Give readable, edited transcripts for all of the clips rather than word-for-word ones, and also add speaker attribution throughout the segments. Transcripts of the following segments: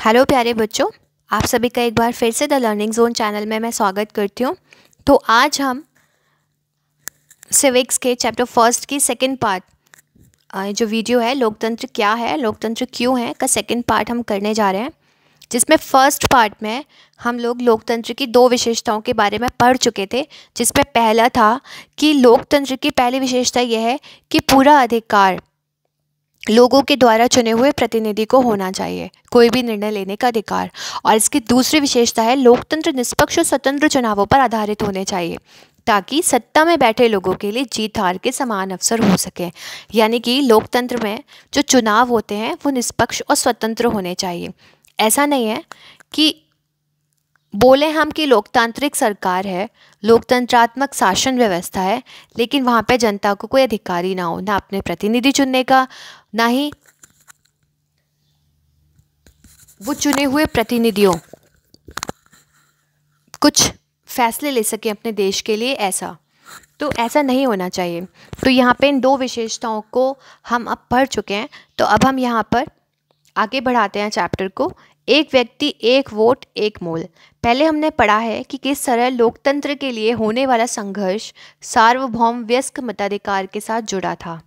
Speaker 1: Hello प्यारे बच्चों, आप सभी का एक बार फिर से द लर्निंग जोन चैनल में मैं स्वागत करती हूँ। तो आज हम सिविक्स के चैप्टर फर्स्ट की सेकंड पार्ट जो वीडियो है लोकतंत्र क्या है, लोकतंत्र क्यों है का सेकंड पार्ट हम करने जा रहे हैं। जिसमें फर्स्ट पार्ट में हम लोग लोकतंत्र की दो विशेषताओं के बारे में पढ़ चुके थे। जिसमें पहला था कि लोकतंत्र की पहली विशेषता यह है कि पूरा अधिकार लोगों के द्वारा चुने हुए प्रतिनिधि को होना चाहिए, कोई भी निर्णय लेने का अधिकार। और इसकी दूसरी विशेषता है लोकतंत्र निष्पक्ष और स्वतंत्र चुनावों पर आधारित होने चाहिए ताकि सत्ता में बैठे लोगों के लिए जीत हार के समान अवसर हो सके। यानी कि लोकतंत्र में जो चुनाव होते हैं वो निष्पक्ष और स्वतंत्र होने चाहिए। ऐसा नहीं है कि बोले हम कि लोकतांत्रिक सरकार है, लोकतंत्रात्मक शासन व्यवस्था है, लेकिन वहाँ पे जनता को कोई अधिकार ही ना हो, ना अपने प्रतिनिधि चुनने का, ना ही वो चुने हुए प्रतिनिधियों कुछ फैसले ले सके अपने देश के लिए। ऐसा नहीं होना चाहिए। तो यहाँ पे इन दो विशेषताओं को हम अब पढ़ चुके हैं। तो अब हम यहाँ पर आगे बढ़ाते हैं चैप्टर को। एक व्यक्ति एक वोट एक मोल। पहले हमने पढ़ा है कि किस तरह लोकतंत्र के लिए होने वाला संघर्ष सार्वभौम वयस्क मताधिकार के साथ जुड़ा था।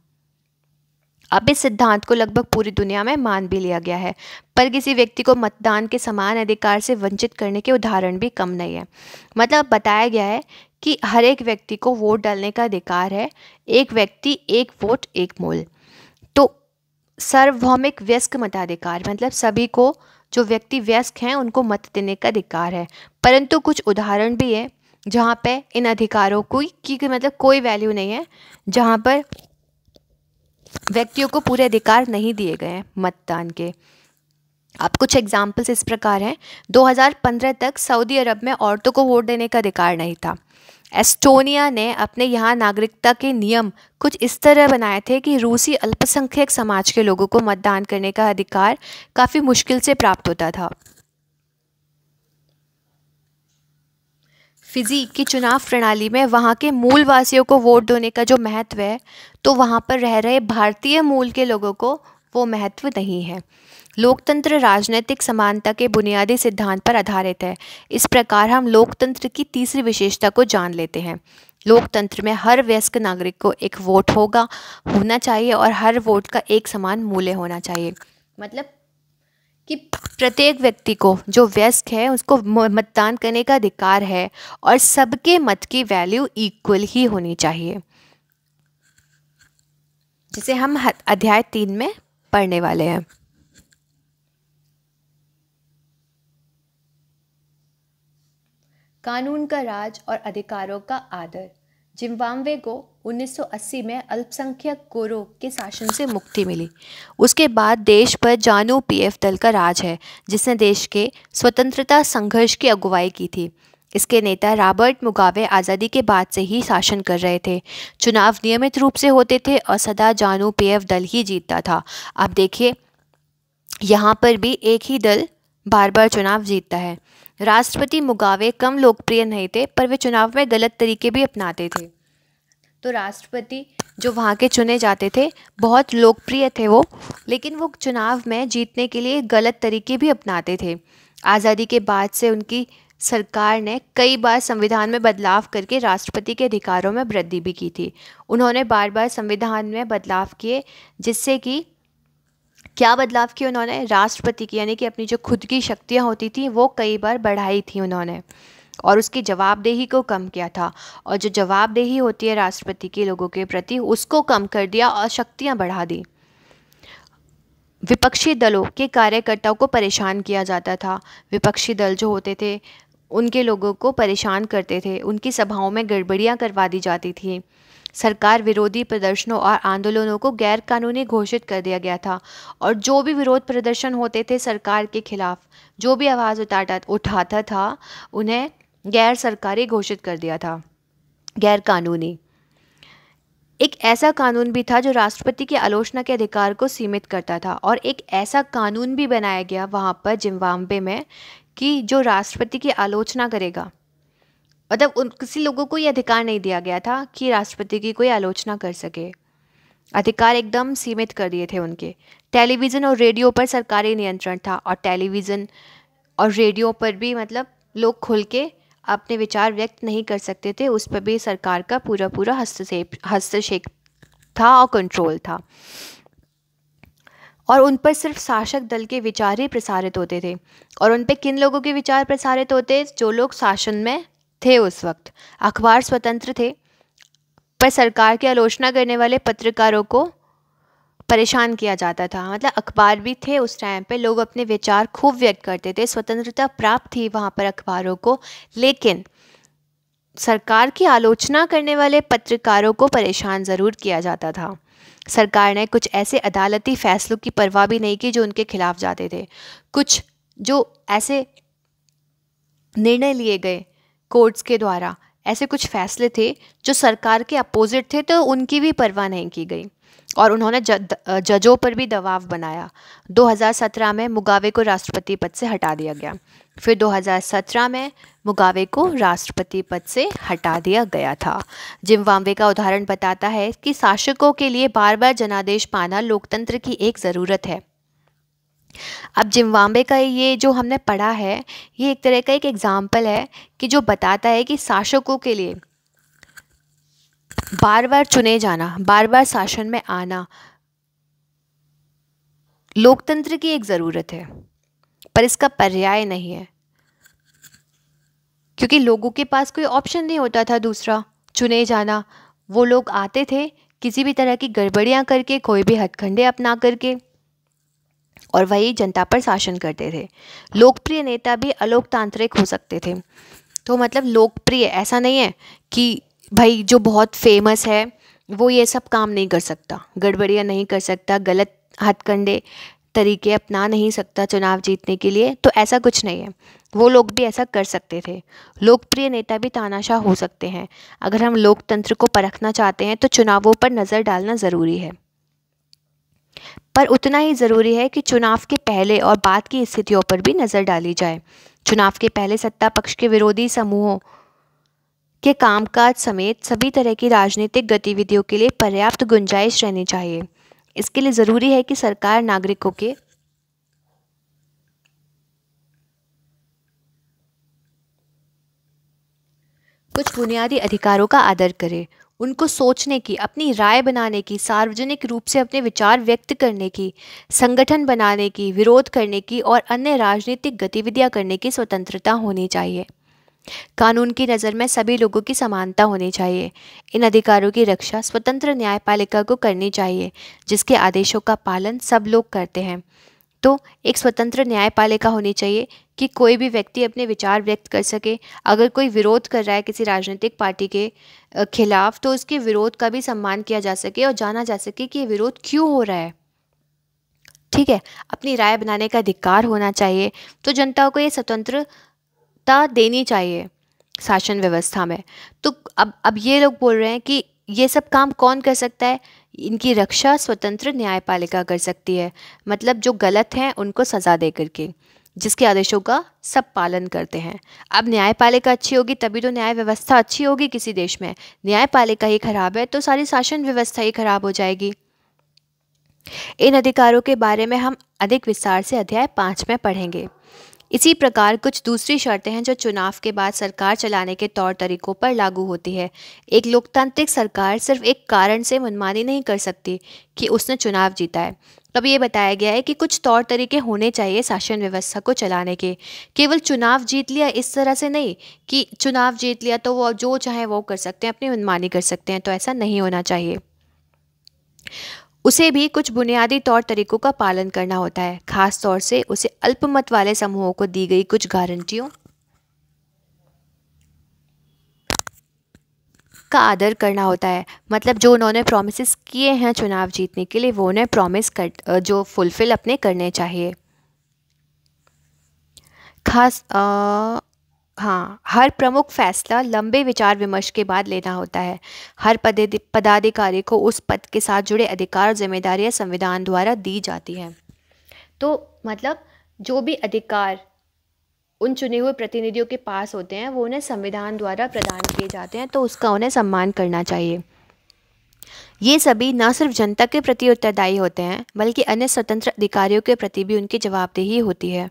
Speaker 1: अब इस सिद्धांत को लगभग पूरी दुनिया में मान भी लिया गया है, पर किसी व्यक्ति को मतदान के समान अधिकार से वंचित करने के उदाहरण भी कम नहीं है। मतलब बताया गया है कि हर एक व्यक्ति को वोट डालने का अधिकार है। एक व्यक्ति एक वोट एक मोल। तो सार्वभौमिक वयस्क मताधिकार मतलब सभी को, जो व्यक्ति वयस्क हैं उनको मत देने का अधिकार है। परंतु कुछ उदाहरण भी है जहाँ पे इन अधिकारों की मतलब कोई वैल्यू नहीं है, जहाँ पर व्यक्तियों को पूरे अधिकार नहीं दिए गए हैं मतदान के। अब कुछ एग्जाम्पल्स इस प्रकार हैं। 2015 तक सऊदी अरब में औरतों को वोट देने का अधिकार नहीं था। एस्टोनिया ने अपने यहाँ नागरिकता के नियम कुछ इस तरह बनाए थे कि रूसी अल्पसंख्यक समाज के लोगों को मतदान करने का अधिकार काफ़ी मुश्किल से प्राप्त होता था। फिजी की चुनाव प्रणाली में वहाँ के मूल वासियों को वोट देने का जो महत्व है, तो वहाँ पर रह रहे भारतीय मूल के लोगों को वो महत्व नहीं है। लोकतंत्र राजनीतिक समानता के बुनियादी सिद्धांत पर आधारित है। इस प्रकार हम लोकतंत्र की तीसरी विशेषता को जान लेते हैं। लोकतंत्र में हर वयस्क नागरिक को एक वोट होना चाहिए और हर वोट का एक समान मूल्य होना चाहिए। मतलब कि प्रत्येक व्यक्ति को जो वयस्क है उसको मतदान करने का अधिकार है और सबके मत की वैल्यू इक्वल ही होनी चाहिए, जिसे हम अध्याय 3 में पढ़ने वाले हैं। कानून का राज और अधिकारों का आदर। जिम्बाब्वे को 1980 में अल्पसंख्यक गोरों के शासन से मुक्ति मिली। उसके बाद देश पर जानू पीएफ दल का राज है, जिसने देश के स्वतंत्रता संघर्ष की अगुवाई की थी। इसके नेता रॉबर्ट मुगाबे आज़ादी के बाद से ही शासन कर रहे थे। चुनाव नियमित रूप से होते थे और सदा जानू पीएफ दल ही जीतता था। अब देखिए, यहाँ पर भी एक ही दल बार बार चुनाव जीतता है। राष्ट्रपति मुगाबे कम लोकप्रिय नहीं थे, पर वे चुनाव में गलत तरीके भी अपनाते थे। तो राष्ट्रपति जो वहाँ के चुने जाते थे बहुत लोकप्रिय थे वो, लेकिन वो चुनाव में जीतने के लिए गलत तरीके भी अपनाते थे। आज़ादी के बाद से उनकी सरकार ने कई बार संविधान में बदलाव करके राष्ट्रपति के अधिकारों में वृद्धि भी की थी। उन्होंने बार बार संविधान में बदलाव किए, जिससे कि क्या बदलाव किए उन्होंने, राष्ट्रपति की यानी कि अपनी जो खुद की शक्तियाँ होती थी वो कई बार बढ़ाई थी उन्होंने, और उसकी जवाबदेही को कम किया था। और जो जवाबदेही होती है राष्ट्रपति के लोगों के प्रति, उसको कम कर दिया और शक्तियाँ बढ़ा दी। विपक्षी दलों के कार्यकर्ताओं को परेशान किया जाता था। विपक्षी दल जो होते थे उनके लोगों को परेशान करते थे, उनकी सभाओं में गड़बड़ियाँ करवा दी जाती थी। सरकार विरोधी प्रदर्शनों और आंदोलनों को गैर कानूनी घोषित कर दिया गया था, और जो भी विरोध प्रदर्शन होते थे सरकार के खिलाफ, जो भी आवाज़ उठाता था उन्हें गैर सरकारी घोषित कर दिया था, गैर कानूनी। एक ऐसा कानून भी था जो राष्ट्रपति की आलोचना के अधिकार को सीमित करता था, और एक ऐसा कानून भी बनाया गया वहाँ पर जिम्बाब्वे में कि जो राष्ट्रपति की आलोचना करेगा, मतलब किसी लोगों को ये अधिकार नहीं दिया गया था कि राष्ट्रपति की कोई आलोचना कर सके। अधिकार एकदम सीमित कर दिए थे उनके। टेलीविज़न और रेडियो पर सरकारी नियंत्रण था, और टेलीविज़न और रेडियो पर भी मतलब लोग खुल के अपने विचार व्यक्त नहीं कर सकते थे, उस पर भी सरकार का पूरा पूरा हस्तक्षेप था और कंट्रोल था। और उन पर सिर्फ शासक दल के विचार ही प्रसारित होते थे। और उन पे किन लोगों के विचार प्रसारित होते? जो लोग शासन में थे उस वक्त। अखबार स्वतंत्र थे, पर सरकार की आलोचना करने वाले पत्रकारों को परेशान किया जाता था। मतलब अखबार भी थे उस टाइम पे, लोग अपने विचार खूब व्यक्त करते थे, स्वतंत्रता प्राप्त थी वहाँ पर अखबारों को, लेकिन सरकार की आलोचना करने वाले पत्रकारों को परेशान ज़रूर किया जाता था। सरकार ने कुछ ऐसे अदालती फैसलों की परवाह भी नहीं की जो उनके खिलाफ जाते थे। कुछ जो ऐसे निर्णय लिए गए कोर्ट्स के द्वारा, ऐसे कुछ फैसले थे जो सरकार के अपोजिट थे, तो उनकी भी परवाह नहीं की गई और उन्होंने जजों पर भी दबाव बनाया। 2017 में मुगाबे को राष्ट्रपति पद से हटा दिया गया। फिर 2017 में मुगाबे को राष्ट्रपति पद से हटा दिया गया था। जिम्बाब्वे का उदाहरण बताता है कि शासकों के लिए बार बार जनादेश पाना लोकतंत्र की एक ज़रूरत है। अब जिम्बाब्वे का ये जो हमने पढ़ा है, ये एक तरह का एक एग्जाम्पल है कि जो बताता है कि शासकों के लिए बार बार चुने जाना, बार बार शासन में आना लोकतंत्र की एक ज़रूरत है, पर इसका पर्याय नहीं है, क्योंकि लोगों के पास कोई ऑप्शन नहीं होता था दूसरा चुने जाना। वो लोग आते थे किसी भी तरह की गड़बड़ियाँ करके, कोई भी हथकंडे अपना करके, और वही जनता पर शासन करते थे। लोकप्रिय नेता भी अलोकतांत्रिक हो सकते थे। तो मतलब लोकप्रिय ऐसा नहीं है कि भाई जो बहुत फेमस है वो ये सब काम नहीं कर सकता, गड़बड़ियाँ नहीं कर सकता, गलत हथकंडे तरीके अपना नहीं सकता चुनाव जीतने के लिए, तो ऐसा कुछ नहीं है। वो लोग भी ऐसा कर सकते थे। लोकप्रिय नेता भी तानाशाह हो सकते हैं। अगर हम लोकतंत्र को परखना चाहते हैं तो चुनावों पर नज़र डालना ज़रूरी है, पर उतना ही ज़रूरी है कि चुनाव के पहले और बाद की स्थितियों पर भी नज़र डाली जाए। चुनाव के पहले सत्ता पक्ष के विरोधी समूहों के कामकाज समेत सभी तरह की राजनीतिक गतिविधियों के लिए पर्याप्त गुंजाइश रहनी चाहिए। इसके लिए ज़रूरी है कि सरकार नागरिकों के कुछ बुनियादी अधिकारों का आदर करे, उनको सोचने की, अपनी राय बनाने की, सार्वजनिक रूप से अपने विचार व्यक्त करने की, संगठन बनाने की, विरोध करने की और अन्य राजनीतिक गतिविधियां करने की स्वतंत्रता होनी चाहिए। कानून की नज़र में सभी लोगों की समानता होनी चाहिए। इन अधिकारों की रक्षा स्वतंत्र न्यायपालिका को करनी चाहिए, जिसके आदेशों का पालन सब लोग करते हैं। तो एक स्वतंत्र न्यायपालिका होनी चाहिए कि कोई भी व्यक्ति अपने विचार व्यक्त कर सके। अगर कोई विरोध कर रहा है किसी राजनीतिक पार्टी के खिलाफ, तो उसके विरोध का भी सम्मान किया जा सके और जाना जा सके कि ये विरोध क्यों हो रहा है। ठीक है, अपनी राय बनाने का अधिकार होना चाहिए। तो जनता को ये स्वतंत्रता देनी चाहिए शासन व्यवस्था में। तो अब ये लोग बोल रहे हैं कि ये सब काम कौन कर सकता है? इनकी रक्षा स्वतंत्र न्यायपालिका कर सकती है। मतलब जो गलत हैं उनको सज़ा दे करके, जिसके आदेशों का सब पालन करते हैं। अब न्यायपालिका अच्छी होगी तभी तो न्याय व्यवस्था अच्छी होगी किसी देश में। न्यायपालिका ही खराब है तो सारी शासन व्यवस्था ही खराब हो जाएगी। इन अधिकारों के बारे में हम अधिक विस्तार से अध्याय 5 में पढ़ेंगे। इसी प्रकार कुछ दूसरी शर्तें हैं जो चुनाव के बाद सरकार चलाने के तौर तरीकों पर लागू होती है। एक लोकतांत्रिक सरकार सिर्फ एक कारण से मनमानी नहीं कर सकती कि उसने चुनाव जीता है। तब ये बताया गया है कि कुछ तौर तरीके होने चाहिए शासन व्यवस्था को चलाने के। केवल चुनाव जीत लिया इस तरह से नहीं कि चुनाव जीत लिया तो वो जो चाहे वो कर सकते हैं, अपनी मनमानी कर सकते हैं, तो ऐसा नहीं होना चाहिए। उसे भी कुछ बुनियादी तौर तरीकों का पालन करना होता है। खास तौर से उसे अल्पमत वाले समूहों को दी गई कुछ गारंटियों का आदर करना होता है। मतलब जो उन्होंने प्रॉमिसेस किए हैं चुनाव जीतने के लिए, वो उन्हें प्रॉमिस कर जो फुलफिल अपने करने चाहिए। खास हाँ, हर प्रमुख फैसला लंबे विचार विमर्श के बाद लेना होता है। हर पदाधिकारी को उस पद के साथ जुड़े अधिकार और जिम्मेदारियां संविधान द्वारा दी जाती हैं। तो मतलब जो भी अधिकार उन चुने हुए प्रतिनिधियों के पास होते हैं वो उन्हें संविधान द्वारा प्रदान किए जाते हैं, तो उसका उन्हें सम्मान करना चाहिए। ये सभी न सिर्फ जनता के प्रति उत्तरदायी होते हैं बल्कि अन्य स्वतंत्र अधिकारियों के प्रति भी उनकी जवाबदेही होती है।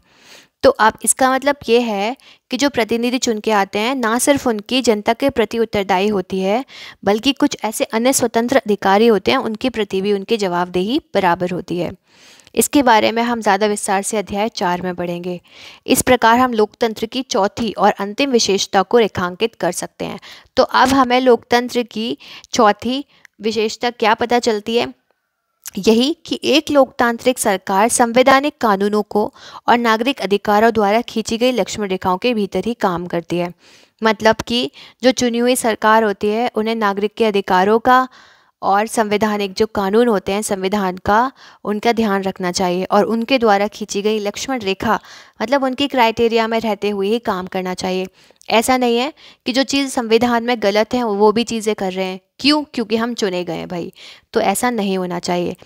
Speaker 1: तो अब इसका मतलब ये है कि जो प्रतिनिधि चुन के आते हैं ना सिर्फ उनकी जनता के प्रति उत्तरदायी होती है बल्कि कुछ ऐसे अन्य स्वतंत्र अधिकारी होते हैं उनके प्रति भी उनकी जवाबदेही बराबर होती है। इसके बारे में हम ज़्यादा विस्तार से अध्याय 4 में पढ़ेंगे। इस प्रकार हम लोकतंत्र की चौथी और अंतिम विशेषता को रेखांकित कर सकते हैं। तो अब हमें लोकतंत्र की चौथी विशेषता क्या पता चलती है? यही कि एक लोकतांत्रिक सरकार संवैधानिक कानूनों को और नागरिक अधिकारों द्वारा खींची गई लक्ष्मण रेखाओं के भीतर ही काम करती है। मतलब कि जो चुनी हुई सरकार होती है उन्हें नागरिक के अधिकारों का और संवैधानिक जो कानून होते हैं संविधान का उनका ध्यान रखना चाहिए और उनके द्वारा खींची गई लक्ष्मण रेखा मतलब उनकी क्राइटेरिया में रहते हुए ही काम करना चाहिए। ऐसा नहीं है कि जो चीज़ संविधान में गलत है वो भी चीज़ें कर रहे हैं। क्यों? क्योंकि हम चुने गए हैं भाई। तो ऐसा नहीं होना चाहिए।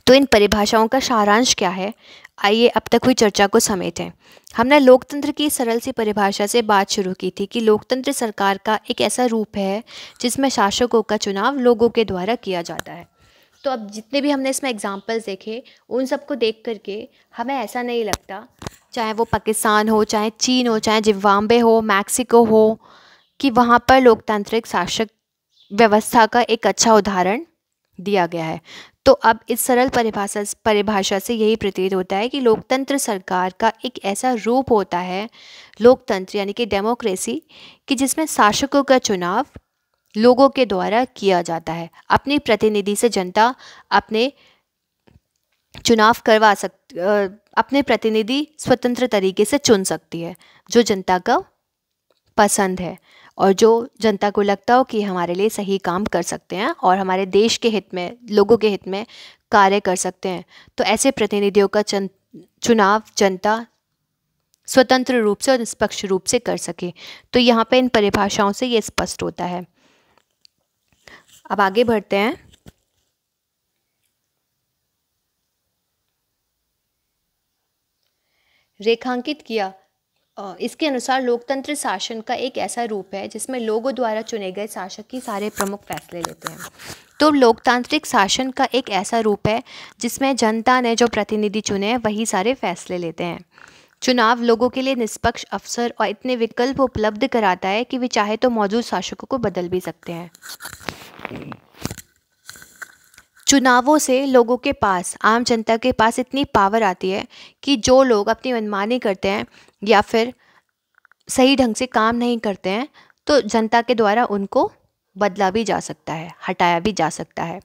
Speaker 1: तो इन परिभाषाओं का सारांश क्या है? आइए अब तक हुई चर्चा को समेटें। हमने लोकतंत्र की सरल सी परिभाषा से बात शुरू की थी कि लोकतंत्र सरकार का एक ऐसा रूप है जिसमें शासकों का चुनाव लोगों के द्वारा किया जाता है। तो अब जितने भी हमने इसमें एग्जाम्पल्स देखे उन सबको देख करके हमें ऐसा नहीं लगता, चाहे वो पाकिस्तान हो, चाहे चीन हो, चाहे जिम्बाब्वे हो, मैक्सिको हो, कि वहाँ पर लोकतांत्रिक शासक व्यवस्था का एक अच्छा उदाहरण दिया गया है। तो अब इस सरल परिभाषा से यही प्रतीत होता है कि लोकतंत्र सरकार का एक ऐसा रूप होता है, लोकतंत्र यानी कि डेमोक्रेसी, कि जिसमें शासकों का चुनाव लोगों के द्वारा किया जाता है। अपनी प्रतिनिधि से जनता अपने चुनाव करवा सकती, अपने प्रतिनिधि स्वतंत्र तरीके से चुन सकती है जो जनता का पसंद है और जो जनता को लगता हो कि हमारे लिए सही काम कर सकते हैं और हमारे देश के हित में, लोगों के हित में कार्य कर सकते हैं। तो ऐसे प्रतिनिधियों का चुनाव जनता स्वतंत्र रूप से और निष्पक्ष रूप से कर सके। तो यहाँ पे इन परिभाषाओं से ये स्पष्ट होता है। अब आगे बढ़ते हैं। रेखांकित किया, इसके अनुसार लोकतंत्र शासन का एक ऐसा रूप है जिसमें लोगों द्वारा चुने गए शासक ही सारे प्रमुख फैसले लेते हैं। तो लोकतांत्रिक शासन का एक ऐसा रूप है जिसमें जनता ने जो प्रतिनिधि चुने हैं वही सारे फैसले लेते हैं। चुनाव लोगों के लिए निष्पक्ष अवसर और इतने विकल्प उपलब्ध कराता है कि वे चाहे तो मौजूद शासकों को बदल भी सकते हैं। चुनावों से लोगों के पास, आम जनता के पास इतनी पावर आती है कि जो लोग अपनी मनमानी करते हैं या फिर सही ढंग से काम नहीं करते हैं तो जनता के द्वारा उनको बदला भी जा सकता है, हटाया भी जा सकता है।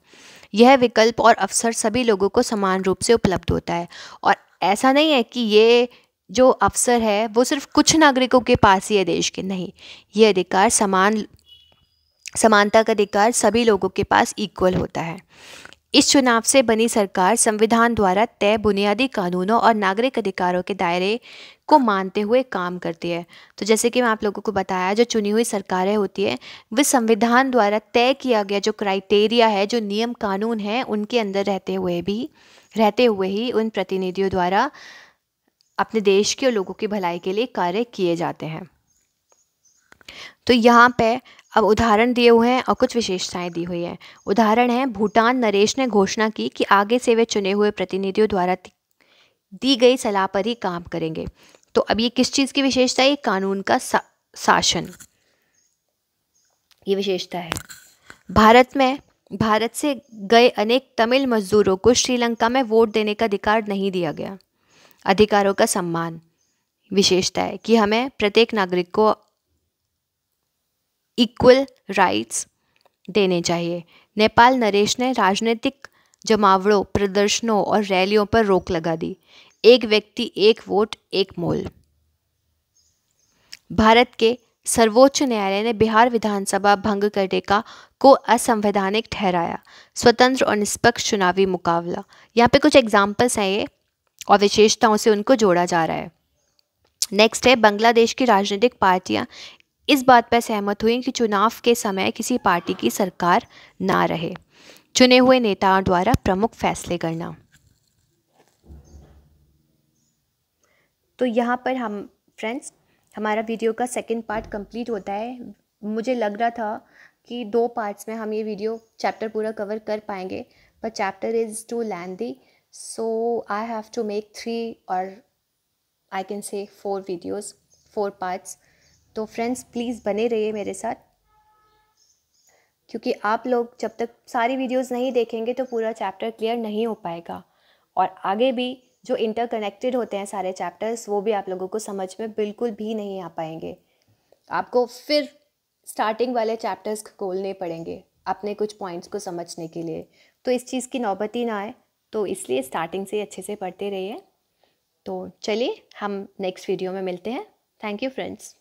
Speaker 1: यह विकल्प और अवसर सभी लोगों को समान रूप से उपलब्ध होता है और ऐसा नहीं है कि ये जो अवसर है वो सिर्फ कुछ नागरिकों के पास ही है देश के, नहीं, ये अधिकार समानता का अधिकार सभी लोगों के पास इक्वल होता है। इस चुनाव से बनी सरकार संविधान द्वारा तय बुनियादी कानूनों और नागरिक अधिकारों के दायरे को मानते हुए काम करती है। तो जैसे कि मैं आप लोगों को बताया, जो चुनी हुई सरकारें होती है वे संविधान द्वारा तय किया गया जो क्राइटेरिया है, जो नियम कानून है, उनके अंदर रहते हुए ही उन प्रतिनिधियों द्वारा अपने देश के और लोगों की भलाई के लिए कार्य किए जाते हैं। तो यहाँ पे अब उदाहरण दिए हुए हैं और कुछ विशेषताएं दी हुई हैं। उदाहरण है, भूटान नरेश ने घोषणा की कि आगे से वे चुने हुए प्रतिनिधियों द्वारा दी गई सलाह पर ही काम करेंगे। तो अब ये किस चीज़ की विशेषता है? ये कानून का शासन, ये विशेषता है। भारत से गए अनेक तमिल मजदूरों को श्रीलंका में वोट देने का अधिकार नहीं दिया गया। अधिकारों का सम्मान, विशेषता है कि हमें प्रत्येक नागरिक को इक्वल राइट्स देने चाहिए। नेपाल नरेश ने राजनीतिक जमावड़ों, प्रदर्शनों और रैलियों पर रोक लगा दी। एक व्यक्ति एक वोट एक मोल। भारत के सर्वोच्च न्यायालय ने बिहार विधानसभा भंग करने को असंवैधानिक ठहराया। स्वतंत्र और निष्पक्ष चुनावी मुकाबला, यहाँ पे कुछ एग्जाम्पल्स हैं ये और विशेषताओं से उनको जोड़ा जा रहा है। नेक्स्ट है, बांग्लादेश की राजनीतिक पार्टियां इस बात पर सहमत हुई कि चुनाव के समय किसी पार्टी की सरकार ना रहे। चुने हुए नेताओं द्वारा प्रमुख फैसले करना। तो यहाँ पर फ्रेंड्स हमारा वीडियो का सेकंड पार्ट कंप्लीट होता है। मुझे लग रहा था कि 2 पार्ट्स में हम ये वीडियो चैप्टर पूरा कवर कर पाएंगे, but chapter is too lengthy, so I have to make 3 और I can say 4 videos, 4 parts. तो फ्रेंड्स प्लीज़ बने रहिए मेरे साथ, क्योंकि आप लोग जब तक सारी वीडियोस नहीं देखेंगे तो पूरा चैप्टर क्लियर नहीं हो पाएगा, और आगे भी जो इंटरकनेक्टेड होते हैं सारे चैप्टर्स वो भी आप लोगों को समझ में बिल्कुल भी नहीं आ पाएंगे। आपको फिर स्टार्टिंग वाले चैप्टर्स खोलने पड़ेंगे अपने कुछ पॉइंट्स को समझने के लिए, तो इस चीज़ की नौबत ही ना आए, तो इसलिए स्टार्टिंग से अच्छे से पढ़ते रहिए। तो चलिए हम नेक्स्ट वीडियो में मिलते हैं। Thank you friends.